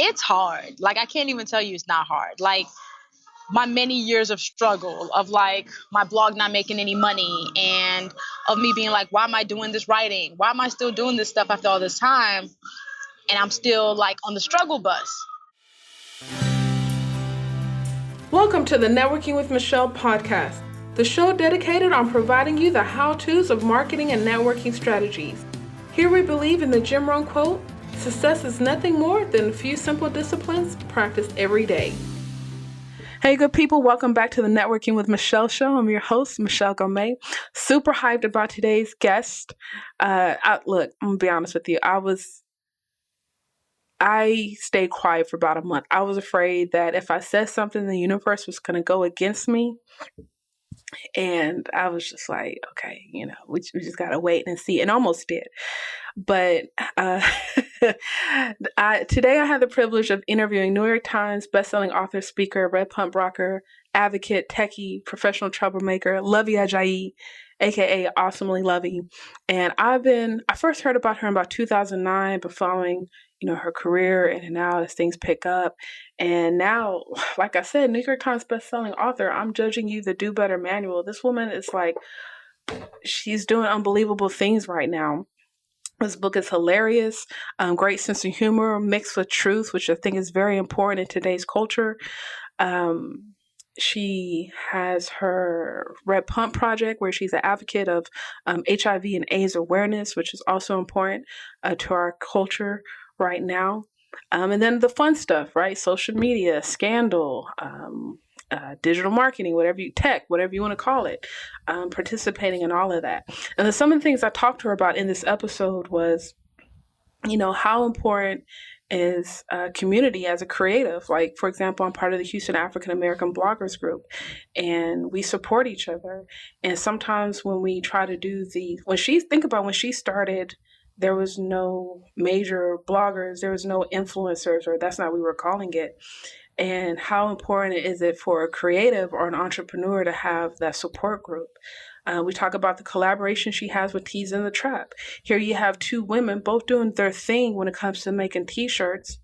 It's hard. Like, I can't even tell you it's not hard. Like, my many years of struggle of like my blog not making any money and of me being like, why am I doing this writing? Why am I still doing this stuff after all this time? And I'm still like on the struggle bus. Welcome to the Networking with Michelle podcast, the show dedicated on providing you the how-tos of marketing and networking strategies. Here we believe in the Jim Rohn quote, success is nothing more than a few simple disciplines practiced every day. Hey, good people. Welcome back to the Networking with Michelle show. I'm your host, Michelle Gomez. Super hyped about today's guest. Look, I'm going to be honest with you. I stayed quiet for about a month. I was afraid that if I said something, the universe was going to go against me. And I was just like, okay, we just got to wait and see. And almost did. But today I had the privilege of interviewing New York Times bestselling author, speaker, red pump rocker, advocate, techie, professional troublemaker, Luvvie Ajayi, aka Awesomely Luvvie. And I first heard about her in about 2009, but following her career in and out as things pick up. And now, like I said, New York Times bestselling author, I'm judging you the Do Better manual. This woman is like, she's doing unbelievable things right now. This book is hilarious, great sense of humor mixed with truth, which I think is very important in today's culture. She has her Red Pump Project, where she's an advocate of HIV and AIDS awareness, which is also important to our culture right now. And then the fun stuff, right? Social media, scandal, digital marketing, whatever you want to call it, participating in all of that. And then some of the things I talked to her about in this episode was, how important is community as a creative. Like, for example, I'm part of the Houston African American Bloggers Group, and we support each other. And sometimes when we try to when she started, there was no major bloggers, there was no influencers, or that's not what we were calling it. And how important is it for a creative or an entrepreneur to have that support group? We talk about the collaboration she has with Tees in the Trap. Here you have two women both doing their thing when it comes to making t-shirts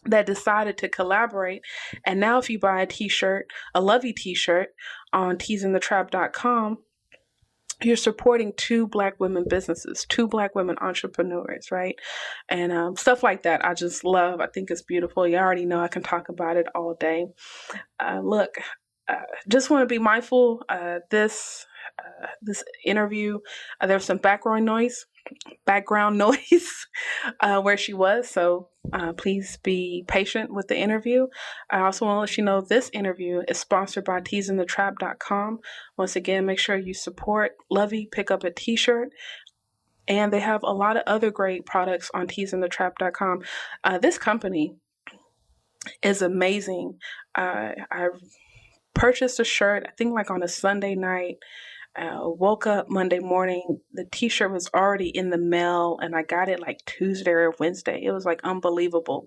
that decided to collaborate. And now if you buy a Luvvie t-shirt on teesinthetrap.com, you're supporting two Black women businesses, two Black women entrepreneurs, right? And stuff like that I just love. I think it's beautiful. You already know I can talk about it all day. Just want to be mindful this interview, there's some background noise where she was. So please be patient with the interview. I also want to let you know this interview is sponsored by teesinthetrap.com. Once again, make sure you support Luvvie, pick up a t-shirt. And they have a lot of other great products on teesinthetrap.com. This company is amazing. I purchased a shirt, I think like on a Sunday night. Woke up Monday morning, the t-shirt was already in the mail, and I got it like Tuesday or Wednesday. It was like unbelievable.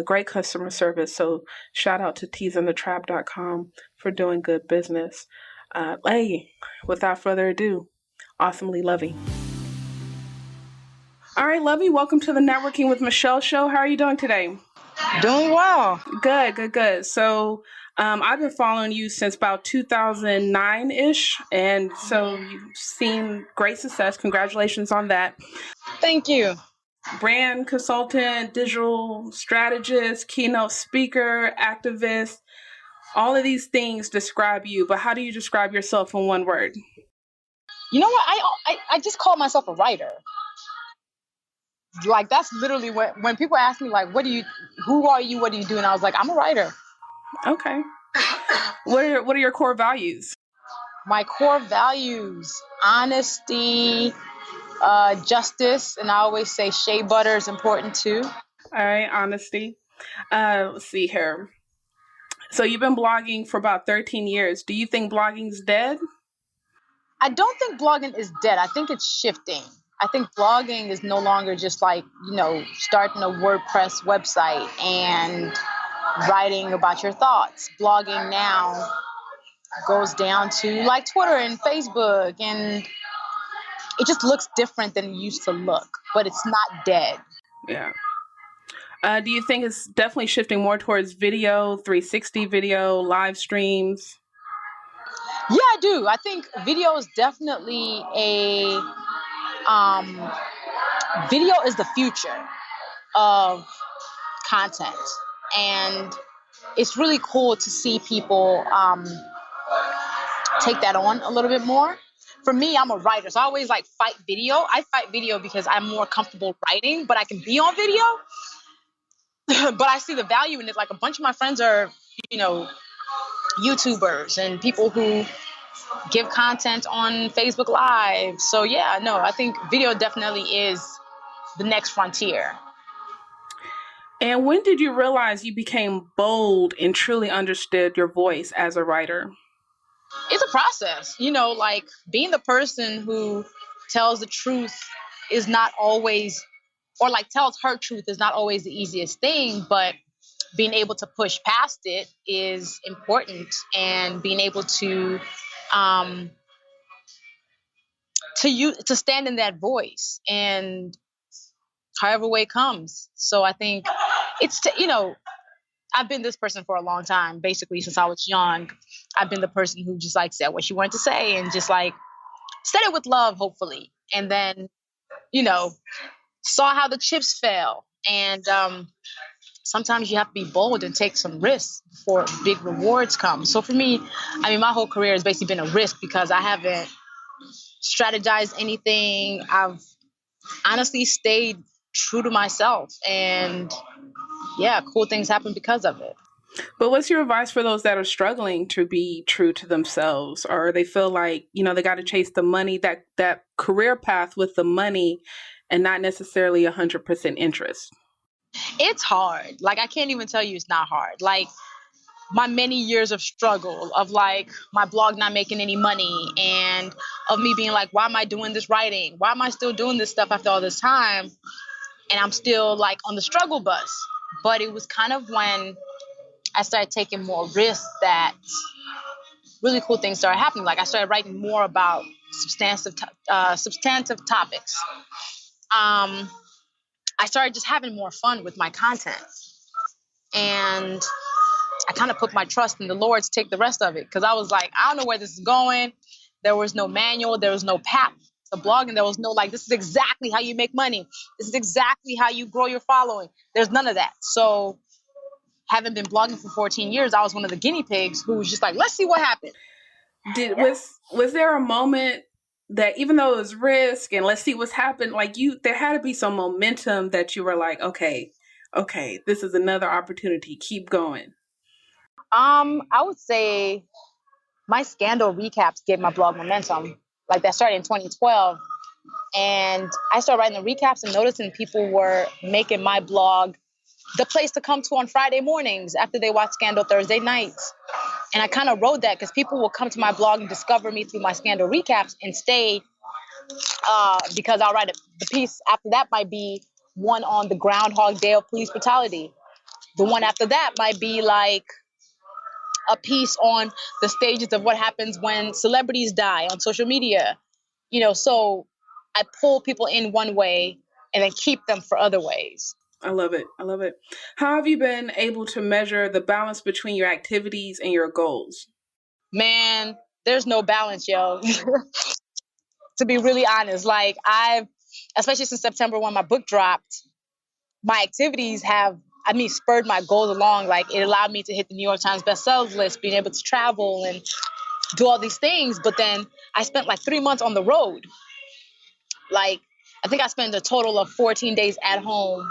Great customer service. So shout out to teesinthetrap.com for doing good business. Hey, without further ado, Awesomely Luvvie. All right, Luvvie, welcome to the Networking with Michelle show. How are you doing today? Doing well. Good. So I've been following you since about 2009-ish, and so you've seen great success. Congratulations on that. Thank you. Brand consultant, digital strategist, keynote speaker, activist, all of these things describe you, but how do you describe yourself in one word? You know what? I just call myself a writer. Like, that's literally when people ask me, like, who are you, what do you do? And I was like, I'm a writer. Okay. What are your core values? My core values: honesty, justice, and I always say shea butter is important too. All right, honesty. Let's see here. So you've been blogging for about 13 years. Do you think blogging's dead? I don't think blogging is dead. I think it's shifting. I think blogging is no longer just like, starting a WordPress website and writing about your thoughts. Blogging now goes down to like Twitter and Facebook, and it just looks different than it used to look, but it's not dead. Yeah. Do you think it's definitely shifting more towards video, 360 video, live streams? Yeah, I do. I think video is definitely um, video is the future of content, and it's really cool to see people take that on a little bit more. For me, I'm a writer, so I always like fight video. I fight video because I'm more comfortable writing, but I can be on video. But I see the value in it. Like a bunch of my friends are, you know, YouTubers and people who give content on Facebook Live. So yeah, no, I think video definitely is the next frontier. And when did you realize you became bold and truly understood your voice as a writer? It's a process, like being the person who tells the truth is not always, or like tells her truth is not always the easiest thing, but being able to push past it is important, and being able um to stand in that voice and however way it comes. So I think I've been this person for a long time, basically since I was young. I've been the person who just like said what she wanted to say and just like said it with love, hopefully, and then you know saw how the chips fell. And sometimes you have to be bold and take some risks before big rewards come. So for me, I mean, my whole career has basically been a risk because I haven't strategized anything. I've honestly stayed true to myself, and yeah, cool things happen because of it. But what's your advice for those that are struggling to be true to themselves, or they feel like, they got to chase the money, that career path with the money and not necessarily 100% interest? It's hard. Like, I can't even tell you it's not hard. Like, my many years of struggle, of like my blog not making any money, and of me being like, why am I doing this writing? Why am I still doing this stuff after all this time? And I'm still like on the struggle bus. But it was kind of when I started taking more risks that really cool things started happening. Like, I started writing more about substantive topics. I started just having more fun with my content, and I kind of put my trust in the Lord to take the rest of it, because I was like, I don't know where this is going. There was no manual. There was no path to blogging. There was no like, this is exactly how you make money. This is exactly how you grow your following. There's none of that. So having been blogging for 14 years, I was one of the guinea pigs who was just like, let's see what happens. Was there a moment that, even though it was risk and let's see what's happened, like there had to be some momentum that you were like, okay, this is another opportunity, keep going? I would say my scandal recaps gave my blog momentum. Like, that started in 2012. And I started writing the recaps and noticing people were making my blog the place to come to on Friday mornings after they watch Scandal Thursday nights. And I kind of wrote that because people will come to my blog and discover me through my Scandal recaps and stay, because I'll write the piece after that might be one on the Groundhog Day of police brutality. The one after that might be like a piece on the stages of what happens when celebrities die on social media. So I pull people in one way and then keep them for other ways. I love it. I love it. How have you been able to measure the balance between your activities and your goals? Man, there's no balance, yo. To be really honest, like, especially since September when my book dropped, my activities have, spurred my goals along. Like, it allowed me to hit the New York Times bestsellers list, being able to travel and do all these things. But then I spent like 3 months on the road. Like, I think I spent a total of 14 days at home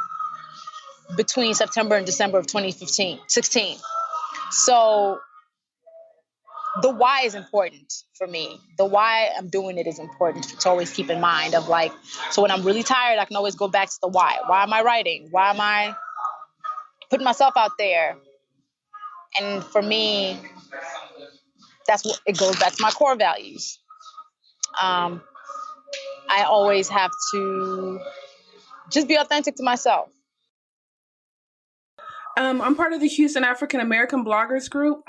between September and December of 2016. So the why is important for me. The why I'm doing it is important to always keep in mind, of like, so when I'm really tired, I can always go back to the why. Why am I writing? Why am I putting myself out there? And for me, that's what it goes back to my core values. Um, I always have to just be authentic to myself. I'm part of the Houston African American Bloggers Group.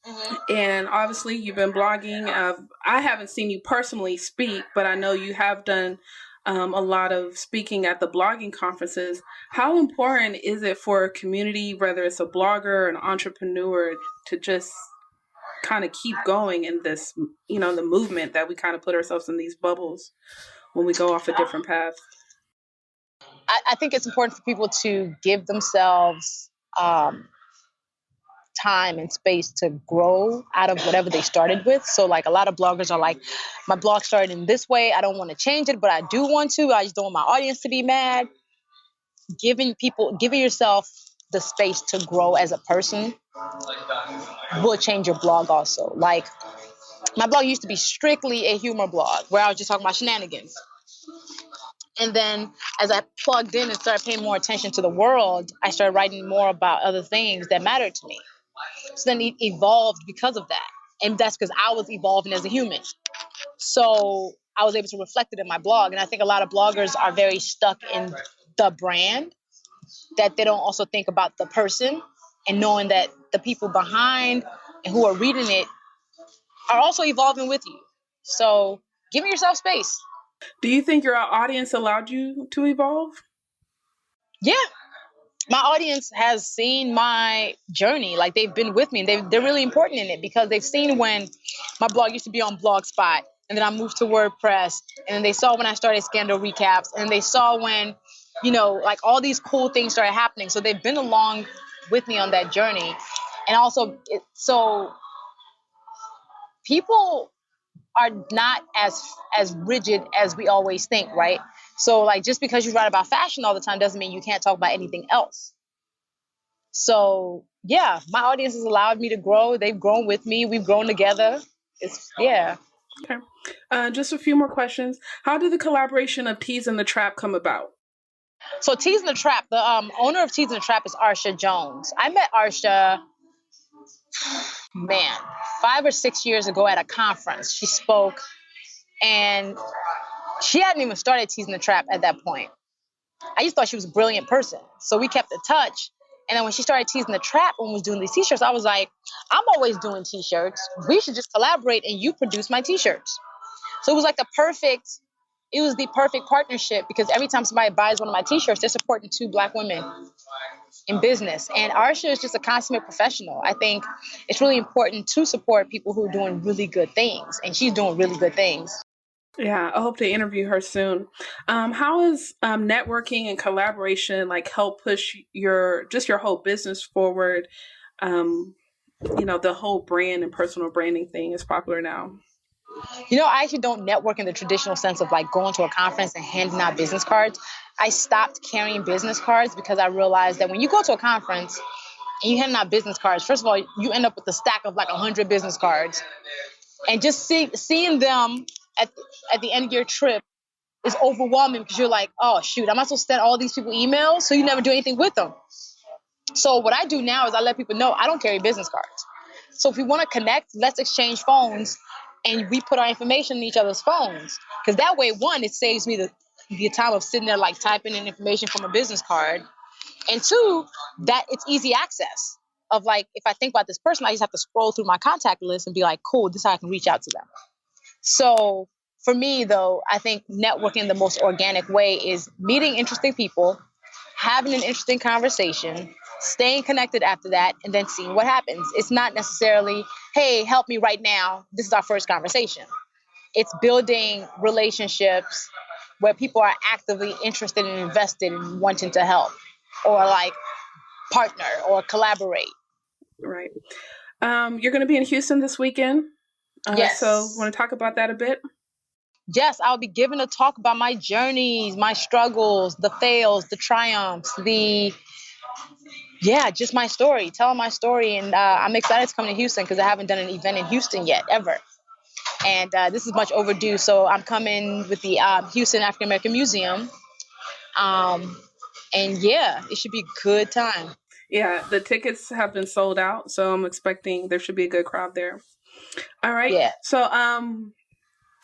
Mm-hmm. And obviously, you've been blogging. I haven't seen you personally speak, but I know you have done a lot of speaking at the blogging conferences. How important is it for a community, whether it's a blogger, an entrepreneur, to just kind of keep going in this, the movement that we kind of put ourselves in these bubbles when we go off a different path? I think it's important for people to give themselves time and space to grow out of whatever they started with. So like a lot of bloggers are like, my blog started in this way. I don't want to change it, but I do want to. I just don't want my audience to be mad. Giving yourself the space to grow as a person will change your blog also. Like my blog used to be strictly a humor blog where I was just talking about shenanigans. And then as I plugged in and started paying more attention to the world, I started writing more about other things that mattered to me. So then it evolved because of that. And that's because I was evolving as a human. So I was able to reflect it in my blog. And I think a lot of bloggers are very stuck in the brand, that they don't also think about the person and knowing that the people behind and who are reading it are also evolving with you. So give yourself space. Do you think your audience allowed you to evolve? Yeah. My audience has seen my journey. Like they've been with me. They're really important in it because they've seen when my blog used to be on Blogspot and then I moved to WordPress and then they saw when I started Scandal Recaps and they saw when, like all these cool things started happening. So they've been along with me on that journey. And also, so people are not as rigid as we always think, right? So like just because you write about fashion all the time doesn't mean you can't talk about anything else. So yeah, my audience has allowed me to grow. They've grown with me. We've grown together. It's yeah. Okay. Just a few more questions. How did the collaboration of Tease and the Trap come about? So Tease and the Trap, the owner of Tease and the Trap is Arsha Jones. I met Arsha, man, 5 or 6 years ago at a conference. She spoke, and she hadn't even started Tease and the Trap at that point. I just thought she was a brilliant person. So we kept in touch. And then when she started Teasing the Trap and was doing these t-shirts, I was like, I'm always doing t-shirts. We should just collaborate and you produce my t-shirts. So it was like it was the perfect partnership because every time somebody buys one of my t-shirts, they're supporting two Black women in business. And Arsha is just a consummate professional. I think it's really important to support people who are doing really good things. And she's doing really good things. Yeah, I hope to interview her soon. How is networking and collaboration help push your whole business forward? The whole brand and personal branding thing is popular now. I actually don't network in the traditional sense of like going to a conference and handing out business cards. I stopped carrying business cards because I realized that when you go to a conference and you hand out business cards, first of all, you end up with a stack of like 100 business cards. And just seeing them at, at the end of your trip is overwhelming because you're like, oh, shoot, am I supposed to send all these people emails? So you never do anything with them. So what I do now is I let people know I don't carry business cards. So if we want to connect, let's exchange phones and we put our information in each other's phones. Because that way, one, it saves me the time of sitting there like typing in information from a business card. And two, that it's easy access of like, if I think about this person, I just have to scroll through my contact list and be like, cool, this is how I can reach out to them. So for me, though, I think networking the most organic way is meeting interesting people, having an interesting conversation, staying connected after that, and then seeing what happens. It's not necessarily, hey, help me right now. This is our first conversation. It's building relationships where people are actively interested and invested in wanting to help or like partner or collaborate. Right. You're going to be in Houston this weekend. Yes. So want to talk about that a bit? Yes, I'll be giving a talk about my journeys, my struggles, the fails, the triumphs, just my story, telling my story. And I'm excited to come to Houston because I haven't done an event in Houston yet, ever. And this is much overdue. So I'm coming with the Houston African American Museum. And yeah, it should be a good time. Yeah, the tickets have been sold out. So I'm expecting there should be a good crowd there. All right. Yeah. So,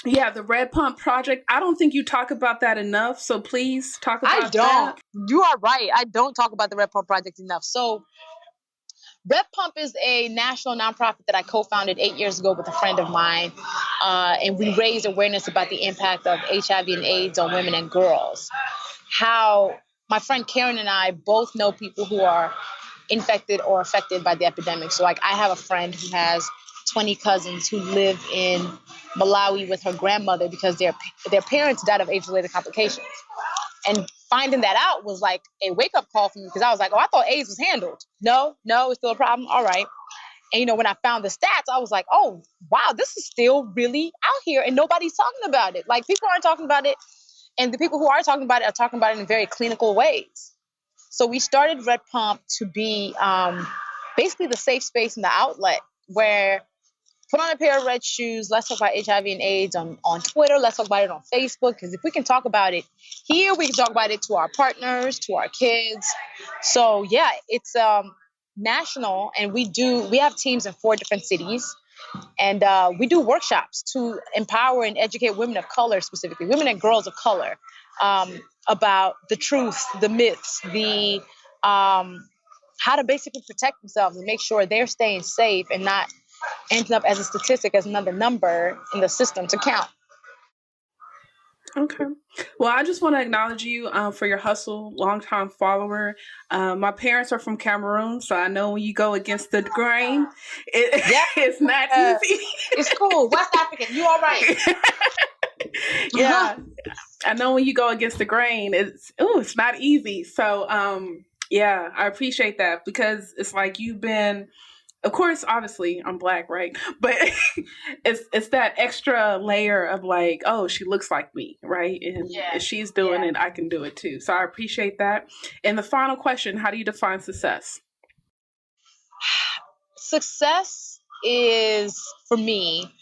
the Red Pump Project. I don't think you talk about that enough. So please talk about that. You are right. I don't talk about the Red Pump Project enough. So Red Pump is a national nonprofit that I co-founded 8 years ago with a friend of mine, and we raise awareness about the impact of HIV and AIDS on women and girls. How my friend Karyn and I both know people who are infected or affected by the epidemic. So, like, I have a friend who has 20 cousins who live in Malawi with her grandmother because their parents died of AIDS-related complications. And finding that out was like a wake-up call for me, because I was like, oh, I thought AIDS was handled. No, it's still a problem. All right. And, when I found the stats, I was like, oh, wow, this is still really out here and nobody's talking about it. Like, people aren't talking about it. And the people who are talking about it in very clinical ways. So we started Red Pump to be basically the safe space and the outlet where put on a pair of red shoes. Let's talk about HIV and AIDS on Twitter. Let's talk about it on Facebook. Because if we can talk about it here, we can talk about it to our partners, to our kids. So yeah, it's national, and we have teams in 4 different cities. And we do workshops to empower and educate women of color, specifically women and girls of color, about the truth, the myths, the how to basically protect themselves and make sure they're staying safe and not ending up as a statistic, as another number in the system to count. Okay. Well, I just want to acknowledge you for your hustle, longtime follower. My parents are from Cameroon, so I know when you go against the grain, it's not easy. It's cool. West African, you all right? Yeah. I know when you go against the grain, it's not easy. So, yeah, I appreciate that, because it's like you've been, of course, obviously I'm Black, right? But it's that extra layer of like, oh, she looks like me, right? And if she's doing it, I can do it too. So I appreciate that. And the final question, how do you define success? Success is, for me,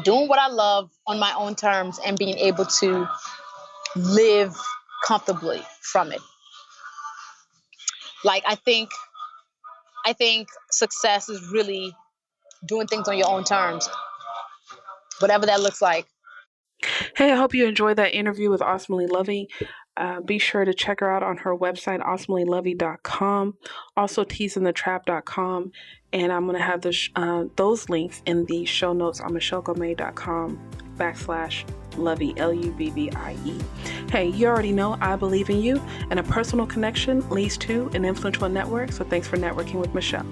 doing what I love on my own terms and being able to live comfortably from it. Like, I think success is really doing things on your own terms, whatever that looks like. Hey, I hope you enjoyed that interview with Awesomely Luvvie. Be sure to check her out on her website, awesomelyluvvie.com, also teasinthetrap.com, and I'm going to have those links in the show notes on michellegomez.com/Luvvie, Luvvie. Hey, you already know I believe in you, and a personal connection leads to an influential network, so thanks for networking with Michelle.